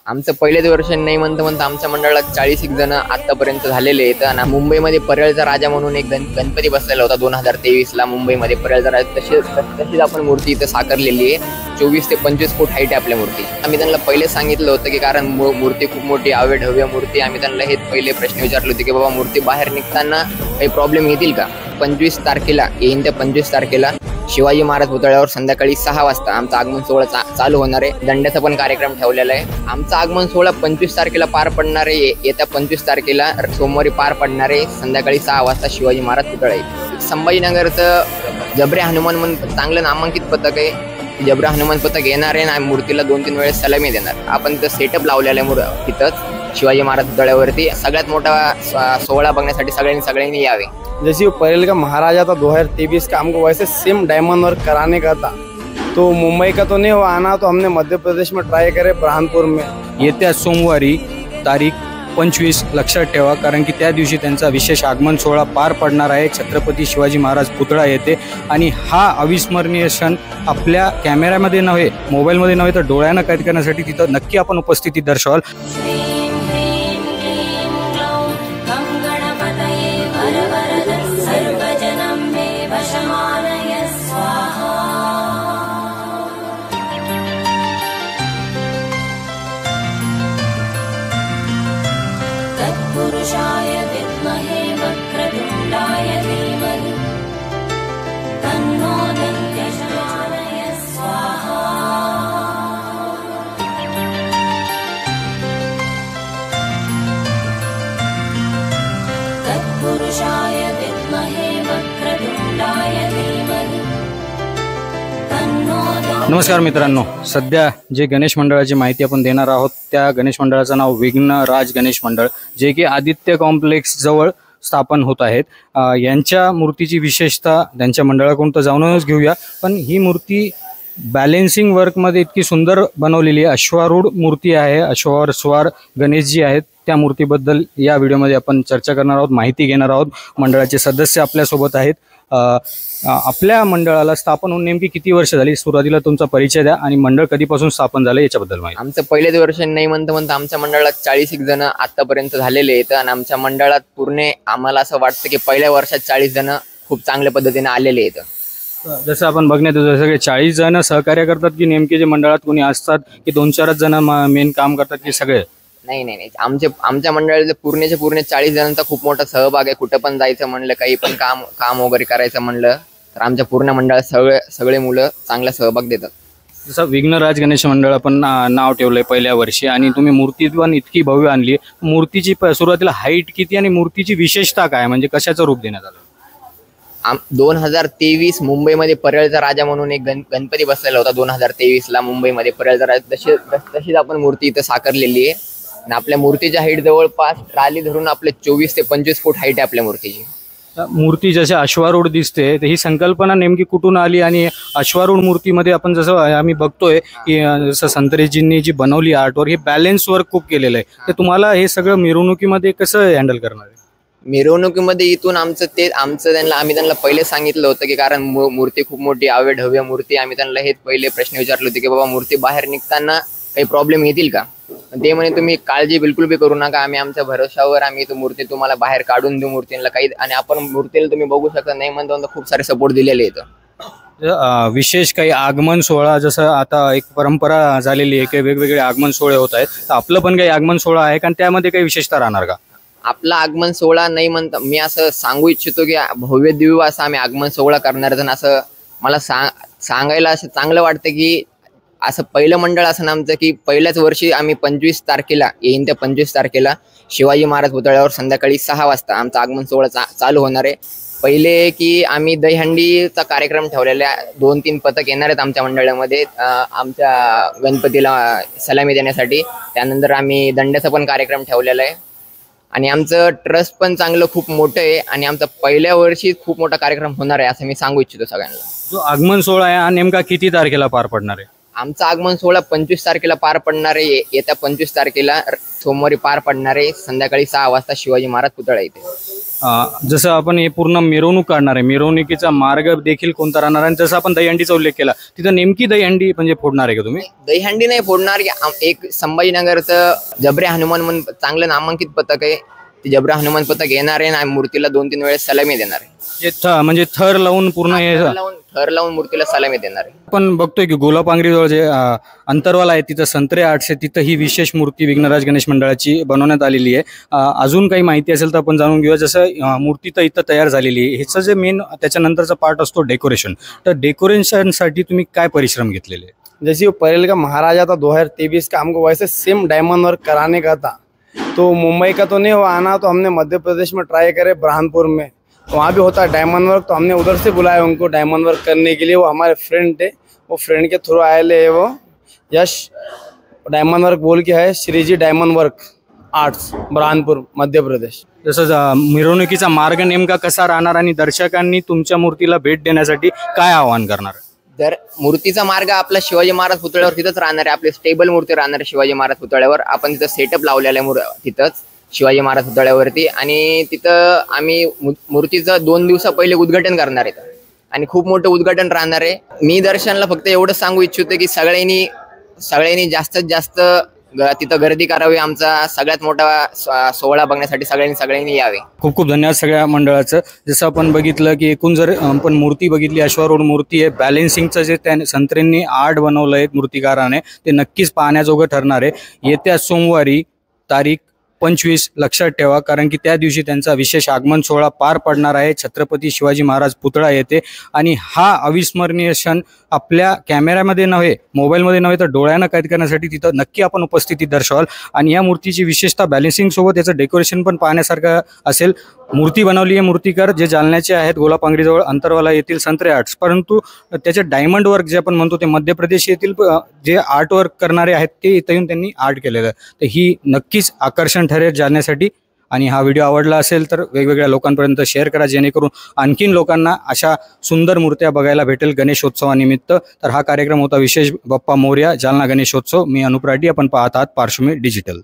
आमचं पहिलेच वर्ष नाही म्हणता आमच्या मंडळात 40 जण आतापर्यंत झालेले आहेत. आणि मुंबईमध्ये परळचा राजा म्हणून एक गणपती बसलेला होता 2023ला मुंबईमध्ये परळचा राजा. तशीच आपण मूर्ती इथं साकारलेली आहे. 24 ते 25 फूट हाईट आहे आपल्या मूर्ती. आम्ही त्यांना पहिले सांगितलं होतं की कारण मूर्ती खूप मोठी भव्य मूर्ती. आम्ही त्यांना हे पहिले प्रश्न विचारले होते की बाबा मूर्ती बाहेर निघताना काही प्रॉब्लेम येतील का. 25 तारखेला येईन त्या 25 तारखेला शिवाजी महाराज पुतळ्यावर संध्याकाळी 6 वाजता आमचा आगमन सोहळा चालू होणार आहे. दंड्याचा पण कार्यक्रम ठेवलेला आहे. आमचा आगमन सोहळा 25 तारखेला पार पडणार आहे. येत्या 25 तारखेला सोमवारी पार पडणार आहे. संध्याकाळी 6 वाजता शिवाजी महाराज पुतळा आहे. संभाजीनगरचं जबरे हनुमान म्हणून चांगलं नामांकित पथक आहे. जबरा हनुमान पथक येणार आहे आणि मूर्तीला 2-3 वेळेस सलामी देणार. आपण तिथं सेटअप लावलेला आहे तिथंच शिवाजी महाराज पुतळ्यावरती. सगळ्यात मोठा सोहळा बघण्यासाठी सगळ्यांनी यावे. जैसे पहले का महाराजा था 2023 का, हमको वैसे सेम डायमंड वर्क कराने का था. तो मुंबई का तो नहीं हुआ आना, तो हमने मध्य प्रदेश में ट्राई करे बुरहानपुर में. येत्या सोमवारी तारीख 25 लक्षात ठेवा, कारण की त्या दिवशी त्यांचा विशेष आगमन सोहळा पार पडणार आहे. छत्रपती शिवाजी महाराज पुतळा येते आणि हा अविस्मरणीय क्षण आपल्या कॅमेऱ्यामध्ये नव्हे, मोबाईलमध्ये नव्हे, तर डोळ्यानं कैद करण्यासाठी तिथं नक्की आपण उपस्थिती दर्शवाल. तत्पुरुषाय विद्महे वक्रतुण्डाय धीमहि तन्नो दन्त्यशनाय स्वाहा. तत्पुरुषाय विद्महे वक्रतुण्डाय धीमहि तन्नो. नमस्कार मित्रांनो, सध्या जे गणेश मंडळाची माहिती आपण देणार आहोत त्या गणेश मंडळाचं नाव विघ्नराज गणेश मंडळ, जे की आदित्य कॉम्प्लेक्स जवळ स्थापन होत आहेत. यांच्या मूर्तीची विशेषता त्यांच्या मंडळाकडून तर जाणूनच घेऊया. पण ही मूर्ती बॅलेन्सिंग वर्कमध्ये इतकी सुंदर बनवलेली आहे. अश्वारूढ मूर्ती आहे. अश्वावर स्वार गणेशजी आहेत. त्या मूर्तीबद्दल या व्हिडिओमध्ये आपण चर्चा करणार आहोत, माहिती घेणार आहोत. मंडळाचे सदस्य आपल्यासोबत आहेत. आपल्या मंडळाला स्थापन होऊन नेमकी किती वर्ष झाली, सुरुवातीला तुमचा परिचय द्या आणि मंडळ कधीपासून स्थापन झालं याच्याबद्दल माहिती. आमचं पहिलेच वर्ष नाही म्हणता आमच्या मंडळात 40 जण आतापर्यंत झालेले आहेत. आणि आमच्या मंडळात पूर्ण आम्हाला असं वाटतं की पहिल्या वर्षात 40 जण खूप चांगल्या पद्धतीने आलेले आहेत. जसं आपण बघण्यात येतो सगळे 40 जण सहकार्य करतात की नेमके जे मंडळात कोणी असतात की 2-4 जण मेन काम करतात की सगळे? नाही, आमच्या मंडळाचे पूर्ण 40 जणांचा खूप मोठा सहभाग आहे. कुठं पण जायचं म्हणलं, काही पण काम वगैरे करायचं म्हणलं तर आमच्या पूर्ण मंडळात सगळे मुलं चांगला सहभाग देतात. जसं विघ्नराज गणेश मंडळ आपण नाव ठेवलंय पहिल्या वर्षी आणि तुम्ही मूर्ती पण इतकी भव्य आणली. मूर्तीची सुरुवातीला हाईट किती आणि मूर्तीची विशेषता काय, म्हणजे कशाचं रूप देण्यात आलं? 2023 मुंबईमध्ये परळचा राजा म्हणून एक गणपती बसलेला होता 2023ला मुंबईमध्ये परळचा राजा. तशीच आपण मूर्ती इथं साकारलेली आहे. आणि आपल्या मूर्तीच्या हाईट जवळपास ट्राली धरून आपले 24 ते 25 फूट हाईट आहे आपल्या मूर्तीची. मूर्ती जशी अश्वारूढ दिसते, तर ही संकल्पना नेमकी कुठून आली? आणि अश्वारूढ मूर्तीमध्ये आपण जसं आम्ही बघतोय की जसं संत्रेजींनी जी बनवली आर्टवर्क, हे बॅलन्स वर्क खूप केलेलं आहे. तर तुम्हाला हे सगळं मिरवणुकीमध्ये कसं हँडल करणार आहे? मिरवणुकीमध्ये इथून आम्ही त्यांना पहिले सांगितलं होतं की कारण मूर्ती खूप मोठी भव्य मूर्ती. आम्ही त्यांना हेच पहिले प्रश्न विचारले होते की बाबा मूर्ती बाहेर निघताना काही प्रॉब्लेम येतील का. ते म्हणे तुम्ही काळजी बिलकुल बी करू नका, आम्ही आमच्या भरोशावर आम्ही मूर्ती तुम्हाला बाहेर काढून देऊ मूर्तीला काही. आणि आपण मूर्तीला तुम्ही बघू शकता, नाही म्हणतो खूप सारे सपोर्ट दिलेले आहेत. विशेष काही आगमन सोहळा जसं आता एक परंपरा झालेली आहे की वेगवेगळे आगमन सोहळे होत आहेत, तर आपलं पण काही आगमन सोहळा आहे का, त्यामध्ये काही विशेषता राहणार का? आपला आगमन सोहळा नाही म्हणता मी असं सांगू इच्छितो की भव्य दिव्य असं आम्ही आगमन सोहळा करणार. असं मला सांगायला असं चांगलं वाटतं की असं पहिलं मंडळ असं आमचं की पहिल्याच वर्षी आम्ही 25 तारखेला येईन त्या 25 तारखेला शिवाजी महाराज पुतळ्यावर संध्याकाळी 6 वाजता आमचा आगमन सोहळा चालू होणार आहे. पहिले की आम्ही दहीहंडीचा कार्यक्रम ठेवलेला आहे. 2-3 पथक येणार आहेत आमच्या मंडळामध्ये आमच्या गणपतीला सलामी देण्यासाठी. त्यानंतर आम्ही दंड्याचा पण कार्यक्रम ठेवलेला आहे. आणि आमचं ट्रस्ट पण चांगलं खूप मोठं आहे आणि आमचा पहिल्या वर्षी खूप मोठा कार्यक्रम होणार आहे असं मी सांगू इच्छितो सगळ्यांना. जो आगमन सोहळा आहे हा नेमका किती तारखेला पार पडणार आहे? आमचा आगमन सोहळा 25 तारखेला पार पडणार आहे. येत्या 25 तारखेला सोमवारी पार पडणार आहे. संध्याकाळी 6 वाजता शिवाजी महाराज पुतळा येते. जसं आपण हे पूर्ण मिरवणूक काढणार आहे, मिरवणुकीचा मार्ग देखील कोणता राहणार आहे, आणि जसं आपण दहीहंडीचा उल्लेख केला, तिथं नेमकी दहीहंडी म्हणजे फोडणार आहे का तुम्ही? दहीहंडी नाही फोडणार. एक संभाजीनगरचं जबरे हनुमान म्हणून चांगलं नामांकित पथक आहे. ते जबरे हनुमान पथक येणार आहे आणि मूर्तीला 2-3 वेळेस सलामी देणार आहे. म्हणजे थर लावून पूर्ण हे थर लावून मूर्तीला सलामी देणार आहे. आपण बघतोय की गोलापांगरीजवळ जे अंतरवाला आहे तिथं संत्रे आर्ट्स आहे, तिथं ही विशेष मूर्ती विघ्नराज गणेश मंडळाची बनवण्यात आलेली आहे. अजून काही माहिती असेल तर आपण जाणून घेऊया. जसं मूर्ती तर इथं तयार झालेली आहे, ह्याचं जे मेन त्याच्यानंतरचा पार्ट असतो डेकोरेशन. तर डेकोरेशनसाठी तुम्ही काय परिश्रम घेतलेले? जैसे वो परेल का महाराजा था 2023 का, हमको वैसे सेम डायमंड वर्क कराने का था. तो मुंबई का तो नहीं हुआ आना, तो हमने मध्य प्रदेश में ट्राई करे बुरहानपुर में, वहाँ भी होता है डायमंड वर्क. तो हमने उधर से बुलाया उनको डायमंड वर्क करने के लिए. वो हमारे फ्रेंड थे, वो फ्रेंड के थ्रू आए ले. वो यश डायमंड वर्क बोल के है, Shreeji diamond work arts, Burhanpur Madhya Pradesh. जसं मिरवणुकीचा मार्ग नेमका कसा राहणार आणि दर्शकांनी तुमच्या मूर्तीला भेट देण्यासाठी काय आवाहन करणार? तर मूर्तीचा मार्ग आपला शिवाजी महाराज पुतळ्यावर तिथंच राहणार आहे. आपली स्टेबल मूर्ती राहणार आहे शिवाजी महाराज पुतळ्यावर. आपण तिथं सेटअप लावलेला आहे तिथंच शिवाजी महाराज पुतळ्यावरती. आणि तिथं आम्ही मूर्तीचं 2 दिवसा पहिले उद्घाटन करणार आहे आणि खूप मोठं उद्घाटन राहणार आहे. मी दर्शनला फक्त एवढं सांगू इच्छितो की सगळ्यांनी जास्तीत जास्त तिथं गर्दी करावी. आमचा सगळ्यात मोठा सोहळा बघण्यासाठी सगळ्यांनी यावे. खूप खूप धन्यवाद सगळ्या मंडळाचं. जसं आपण बघितलं की एकूण जर आपण मूर्ती बघितली, अश्वारूढ मूर्ती आहे. बॅलेन्सिंगचं जे त्या संत्र्यांनी आर्ट बनवलं आहे मूर्तिकाराने, ते नक्कीच पाहण्याजोगं ठरणार आहे. येत्या सोमवारी तारीख 25 लक्षात ठेवा, कारण की त्या दिवशी त्यांचा विशेष आगमन सोहळा पार पडणार आहे छत्रपती शिवाजी महाराज पुतळा येथे. आणि हा अविस्मरणीय क्षण आपल्या कॅमेऱ्यामध्ये नव्हे, मोबाईलमध्ये नव्हे, तर डोळ्यानं कैद करण्यासाठी तिथं नक्की आपण उपस्थिती दर्शवाल. आणि या मूर्तीची विशेषतः बॅलेन्सिंग सोबत याचं डेकोरेशन पण पाहण्यासारखं असेल. मूर्ती बनवली आहे मूर्तिकार जे जालन्याचे आहेत, गोलापांगरीजवळ अंतरवाला येथील संत्रे आर्ट्स. परंतु त्याचे डायमंड वर्क जे आपण म्हणतो ते मध्य प्रदेश येथील जे आर्ट वर्क करणारे आहेत ते इथं येऊन त्यांनी आर्ट केलेलं आहे. तर ही नक्कीच आकर्षण ठरेल जालन्यासाठी. आणि हा व्हिडिओ आवडला असेल तर वेगवेगळ्या लोकांपर्यंत शेअर करा, जेणेकरून आणखीन लोकांना अशा सुंदर मूर्त्या बघायला भेटेल गणेशोत्सवानिमित्त. तर हा कार्यक्रम होता विशेष बाप्पा मोरया जालना गणेशोत्सव. मी अनुप राठी, आपण पाहत आहात पार्श्वमी डिजिटल.